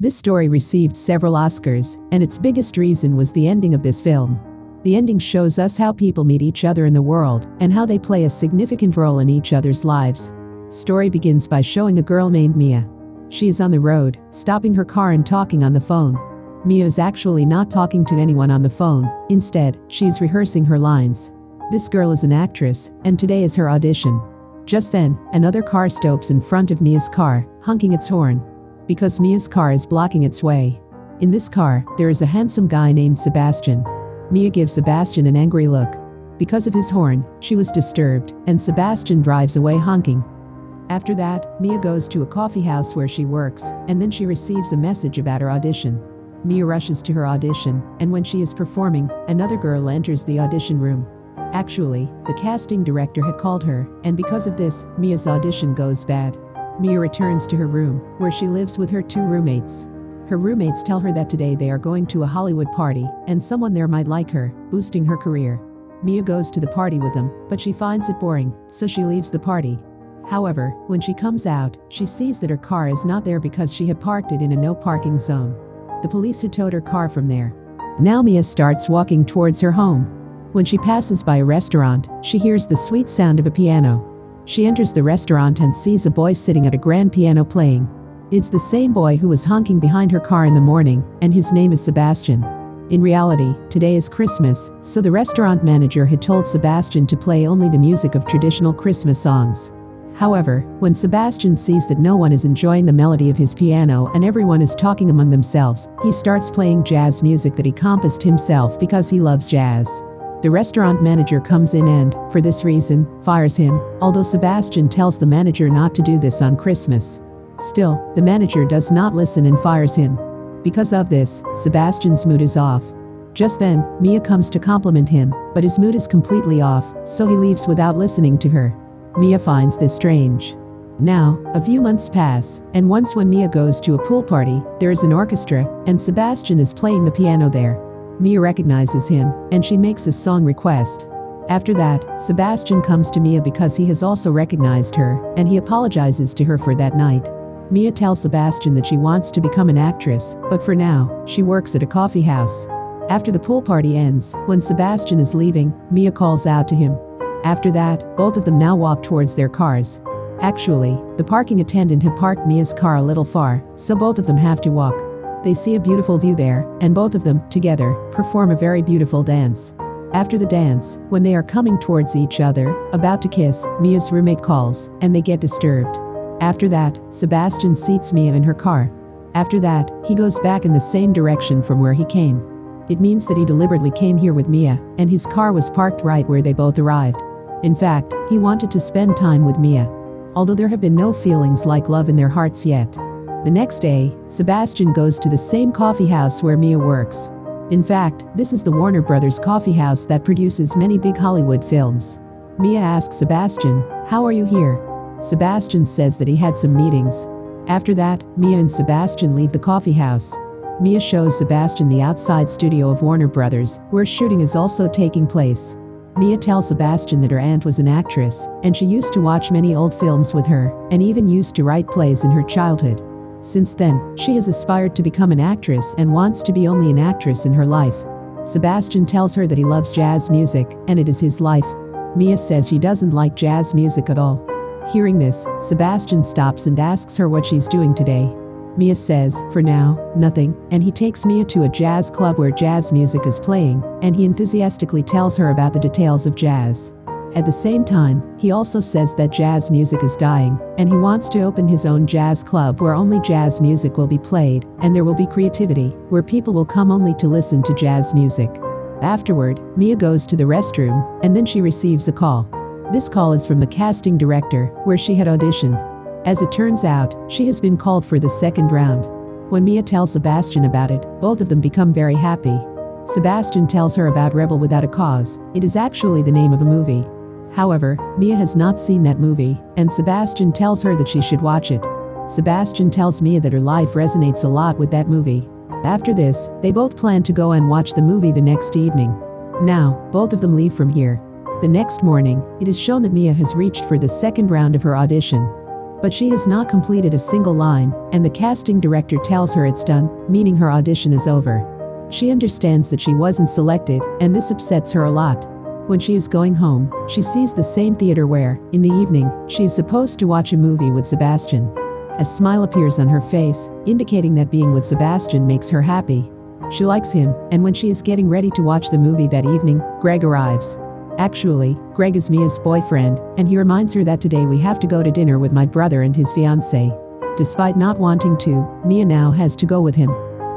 This story received several Oscars, and its biggest reason was the ending of this film. The ending shows us how people meet each other in the world, and how they play a significant role in each other's lives. Story begins by showing a girl named Mia. She is on the road, stopping her car and talking on the phone. Mia is actually not talking to anyone on the phone. Instead, she is rehearsing her lines. This girl is an actress, and today is her audition. Just then, another car stops in front of Mia's car, honking its horn. Because Mia's car is blocking its way. In this car, there is a handsome guy named Sebastian. Mia gives Sebastian an angry look. Because of his horn, she was disturbed, and Sebastian drives away honking. After that, Mia goes to a coffee house where she works, and then she receives a message about her audition. Mia rushes to her audition, and when she is performing, another girl enters the audition room. Actually, the casting director had called her, and because of this, Mia's audition goes bad. Mia returns to her room, where she lives with her 2 roommates. Her roommates tell her that today they are going to a Hollywood party, and someone there might like her, boosting her career. Mia goes to the party with them, but she finds it boring, so she leaves the party. However, when she comes out, she sees that her car is not there because she had parked it in a no parking zone. The police had towed her car from there. Now Mia starts walking towards her home. When she passes by a restaurant, she hears the sweet sound of a piano. She enters the restaurant and sees a boy sitting at a grand piano playing. It's the same boy who was honking behind her car in the morning, and his name is Sebastian. In reality, today is Christmas, so the restaurant manager had told Sebastian to play only the music of traditional Christmas songs. However, when Sebastian sees that no one is enjoying the melody of his piano and everyone is talking among themselves, he starts playing jazz music that he composed himself because he loves jazz. The restaurant manager comes in and, for this reason, fires him, although Sebastian tells the manager not to do this on Christmas. Still, the manager does not listen and fires him. Because of this, Sebastian's mood is off. Just then, Mia comes to compliment him, but his mood is completely off, so he leaves without listening to her. Mia finds this strange. Now, a few months pass, and once when Mia goes to a pool party, there is an orchestra, and Sebastian is playing the piano there. Mia recognizes him, and she makes a song request. After that, Sebastian comes to Mia because he has also recognized her, and he apologizes to her for that night. Mia tells Sebastian that she wants to become an actress, but for now, she works at a coffee house. After the pool party ends, when Sebastian is leaving, Mia calls out to him. After that, both of them now walk towards their cars. Actually, the parking attendant had parked Mia's car a little far, so both of them have to walk. They see a beautiful view there, and both of them, together, perform a very beautiful dance. After the dance, when they are coming towards each other, about to kiss, Mia's roommate calls, and they get disturbed. After that, Sebastian seats Mia in her car. After that, he goes back in the same direction from where he came. It means that he deliberately came here with Mia, and his car was parked right where they both arrived. In fact, he wanted to spend time with Mia. Although there have been no feelings like love in their hearts yet. The next day, Sebastian goes to the same coffee house where Mia works. In fact, this is the Warner Brothers coffee house that produces many big Hollywood films. Mia asks Sebastian, "How are you here?" Sebastian says that he had some meetings. After that, Mia and Sebastian leave the coffee house. Mia shows Sebastian the outside studio of Warner Brothers, where shooting is also taking place. Mia tells Sebastian that her aunt was an actress, and she used to watch many old films with her, and even used to write plays in her childhood. Since then, she has aspired to become an actress and wants to be only an actress in her life. Sebastian tells her that he loves jazz music, and it is his life. Mia says she doesn't like jazz music at all. Hearing this, Sebastian stops and asks her what she's doing today. Mia says, for now, nothing, and he takes Mia to a jazz club where jazz music is playing, and he enthusiastically tells her about the details of jazz. At the same time, he also says that jazz music is dying, and he wants to open his own jazz club where only jazz music will be played, and there will be creativity, where people will come only to listen to jazz music. Afterward, Mia goes to the restroom, and then she receives a call. This call is from the casting director, where she had auditioned. As it turns out, she has been called for the second round. When Mia tells Sebastian about it, both of them become very happy. Sebastian tells her about Rebel Without a Cause. It is actually the name of a movie. However, Mia has not seen that movie, and Sebastian tells her that she should watch it. Sebastian tells Mia that her life resonates a lot with that movie. After this, they both plan to go and watch the movie the next evening. Now, both of them leave from here. The next morning, it is shown that Mia has reached for the second round of her audition. But she has not completed a single line, and the casting director tells her it's done, meaning her audition is over. She understands that she wasn't selected, and this upsets her a lot. When she is going home, she sees the same theater where, in the evening, she is supposed to watch a movie with Sebastian. A smile appears on her face, indicating that being with Sebastian makes her happy. She likes him, and when she is getting ready to watch the movie that evening, Greg arrives. Actually, Greg is Mia's boyfriend, and he reminds her that today we have to go to dinner with my brother and his fiancée. Despite not wanting to, Mia now has to go with him.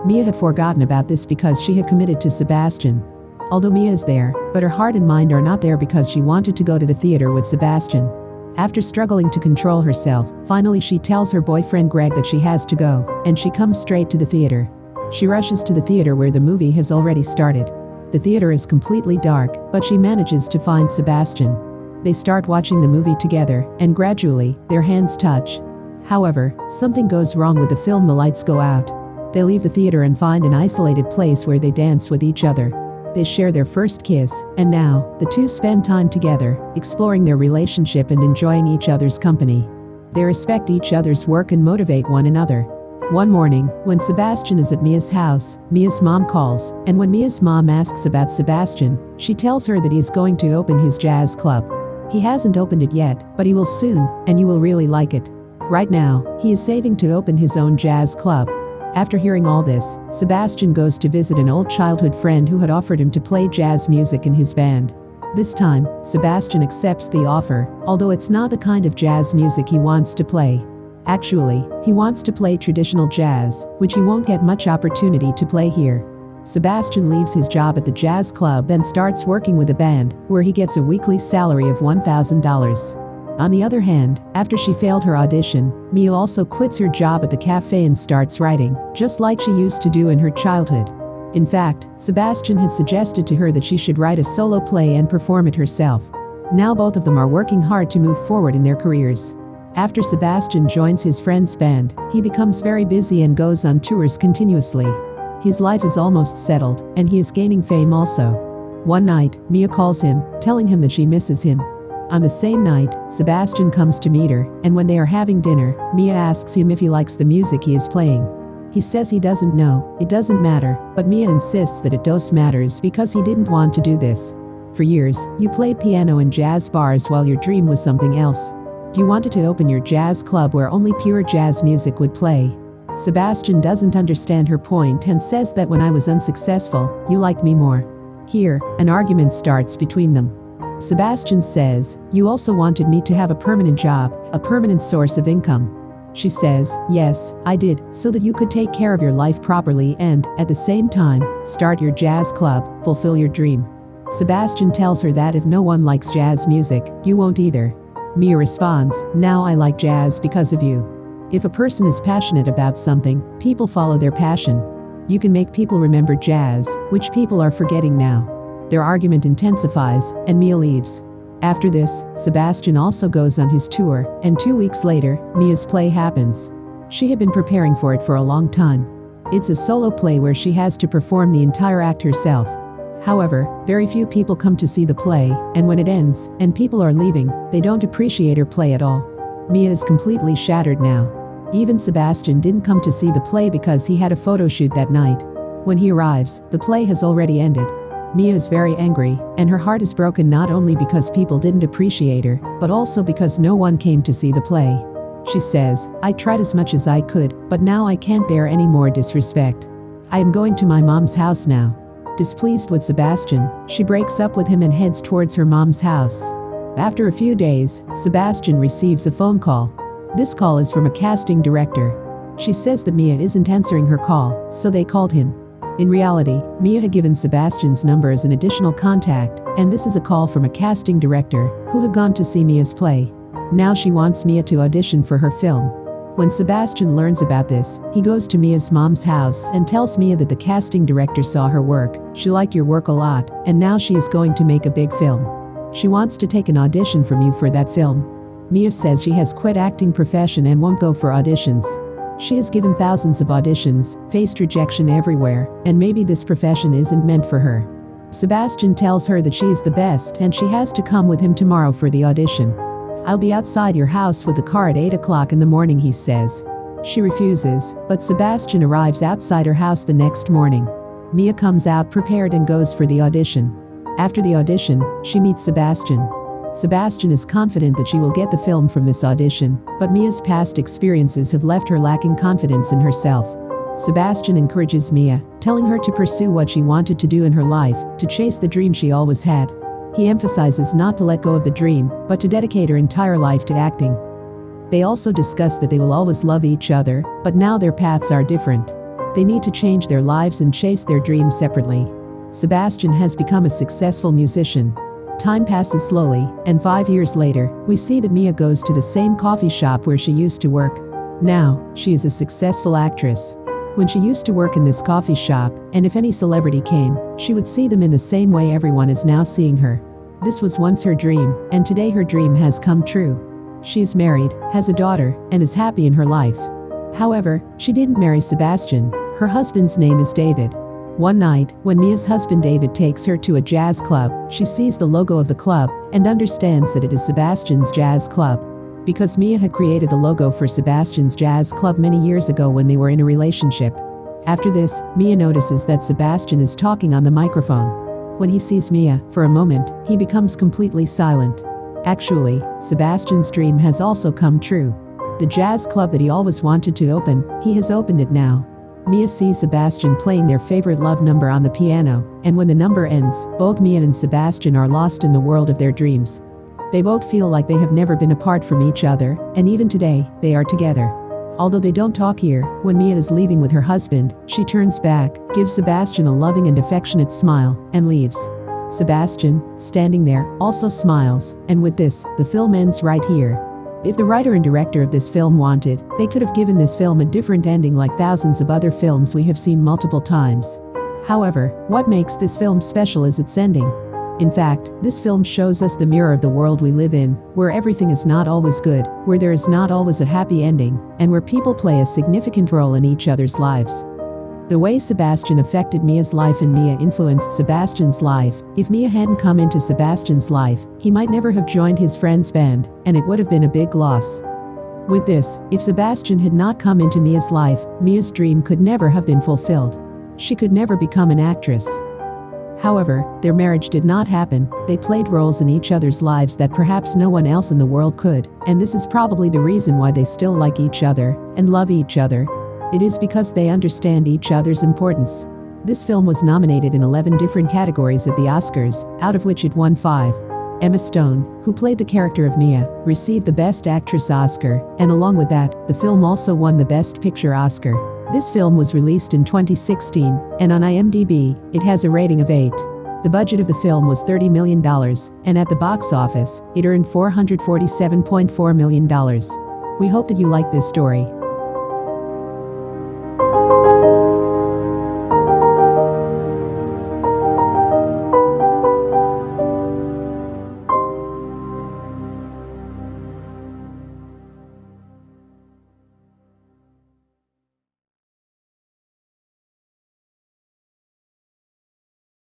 Mia had forgotten about this because she had committed to Sebastian. Although Mia is there, but her heart and mind are not there because she wanted to go to the theater with Sebastian. After struggling to control herself, finally she tells her boyfriend Greg that she has to go, and she comes straight to the theater. She rushes to the theater where the movie has already started. The theater is completely dark, but she manages to find Sebastian. They start watching the movie together, and gradually, their hands touch. However, something goes wrong with the film. The lights go out. They leave the theater and find an isolated place where they dance with each other. They share their first kiss, and now, the two spend time together, exploring their relationship and enjoying each other's company. They respect each other's work and motivate one another. One morning, when Sebastian is at Mia's house, Mia's mom calls, and when Mia's mom asks about Sebastian, she tells her that he is going to open his jazz club. He hasn't opened it yet, but he will soon, and you will really like it. Right now, he is saving to open his own jazz club. After hearing all this, Sebastian goes to visit an old childhood friend who had offered him to play jazz music in his band. This time, Sebastian accepts the offer, although it's not the kind of jazz music he wants to play. Actually, he wants to play traditional jazz, which he won't get much opportunity to play here. Sebastian leaves his job at the jazz club and starts working with the band, where he gets a weekly salary of $1,000. On the other hand, after she failed her audition, Mia also quits her job at the cafe and starts writing, just like she used to do in her childhood. In fact, Sebastian had suggested to her that she should write a solo play and perform it herself. Now both of them are working hard to move forward in their careers. After Sebastian joins his friend's band, he becomes very busy and goes on tours continuously. His life is almost settled, and he is gaining fame also. One night, Mia calls him, telling him that she misses him. On the same night, Sebastian comes to meet her, and when they are having dinner, Mia asks him if he likes the music he is playing. He says he doesn't know, it doesn't matter, but Mia insists that it does matters because he didn't want to do this. For years, you played piano in jazz bars while your dream was something else. You wanted to open your jazz club where only pure jazz music would play. Sebastian doesn't understand her point and says that when I was unsuccessful, you liked me more. Here, an argument starts between them. Sebastian says, "You also wanted me to have a permanent job, a permanent source of income." She says, "Yes, I did, so that you could take care of your life properly and, at the same time, start your jazz club, fulfill your dream." Sebastian tells her that if no one likes jazz music, you won't either. Mia responds, "Now I like jazz because of you." If a person is passionate about something, people follow their passion. You can make people remember jazz, which people are forgetting now. Their argument intensifies, and Mia leaves. After this, Sebastian also goes on his tour, and 2 weeks later, Mia's play happens. She had been preparing for it for a long time. It's a solo play where she has to perform the entire act herself. However, very few people come to see the play, and when it ends, and people are leaving, they don't appreciate her play at all. Mia is completely shattered now. Even Sebastian didn't come to see the play because he had a photo shoot that night. When he arrives, the play has already ended. Mia is very angry, and her heart is broken not only because people didn't appreciate her, but also because no one came to see the play. She says, "I tried as much as I could, but now I can't bear any more disrespect. I am going to my mom's house now." Displeased with Sebastian, she breaks up with him and heads towards her mom's house. After a few days, Sebastian receives a phone call. This call is from a casting director. She says that Mia isn't answering her call, so they called him. In reality, Mia had given Sebastian's number as an additional contact, and this is a call from a casting director who had gone to see Mia's play. Now she wants Mia to audition for her film. When Sebastian learns about this, he goes to Mia's mom's house and tells Mia that the casting director saw her work, she liked your work a lot, and now she is going to make a big film. She wants to take an audition from you for that film. Mia says she has quit acting profession and won't go for auditions. She has given thousands of auditions, faced rejection everywhere, and maybe this profession isn't meant for her. Sebastian tells her that she is the best and she has to come with him tomorrow for the audition. "I'll be outside your house with the car at 8 o'clock in the morning," he says. She refuses, but Sebastian arrives outside her house the next morning. Mia comes out prepared and goes for the audition. After the audition, she meets Sebastian. Sebastian is confident that she will get the film from this audition, but Mia's past experiences have left her lacking confidence in herself. Sebastian encourages Mia, telling her to pursue what she wanted to do in her life, to chase the dream she always had. He emphasizes not to let go of the dream, but to dedicate her entire life to acting. They also discuss that they will always love each other, but now their paths are different. They need to change their lives and chase their dreams separately. Sebastian has become a successful musician. Time passes slowly, and 5 years later, we see that Mia goes to the same coffee shop where she used to work. Now, she is a successful actress. When she used to work in this coffee shop, and if any celebrity came, she would see them in the same way everyone is now seeing her. This was once her dream, and today her dream has come true. She is married, has a daughter, and is happy in her life. However, she didn't marry Sebastian. Her husband's name is David. One night, when Mia's husband David takes her to a jazz club, she sees the logo of the club and understands that it is Sebastian's jazz club. Because Mia had created the logo for Sebastian's jazz club many years ago when they were in a relationship. After this, Mia notices that Sebastian is talking on the microphone. When he sees Mia, for a moment, he becomes completely silent. Actually, Sebastian's dream has also come true. The jazz club that he always wanted to open, he has opened it now. Mia sees Sebastian playing their favorite love number on the piano, and when the number ends, both Mia and Sebastian are lost in the world of their dreams. They both feel like they have never been apart from each other, and even today, they are together. Although they don't talk here, when Mia is leaving with her husband, she turns back, gives Sebastian a loving and affectionate smile, and leaves. Sebastian, standing there, also smiles, and with this, the film ends right here. If the writer and director of this film wanted, they could have given this film a different ending like thousands of other films we have seen multiple times. However, what makes this film special is its ending. In fact, this film shows us the mirror of the world we live in, where everything is not always good, where there is not always a happy ending, and where people play a significant role in each other's lives. The way Sebastian affected Mia's life and Mia influenced Sebastian's life. If Mia hadn't come into Sebastian's life, he might never have joined his friend's band, and it would have been a big loss. With this, if Sebastian had not come into Mia's life, Mia's dream could never have been fulfilled. She could never become an actress. However, their marriage did not happen. They played roles in each other's lives that perhaps no one else in the world could, and this is probably the reason why they still like each other and love each other. It is because they understand each other's importance. This film was nominated in 11 different categories at the Oscars, out of which it won 5. Emma Stone, who played the character of Mia, received the Best Actress Oscar, and along with that, the film also won the Best Picture Oscar. This film was released in 2016, and on IMDb, it has a rating of 8. The budget of the film was $30 million, and at the box office, it earned $447.4 million. We hope that you like this story.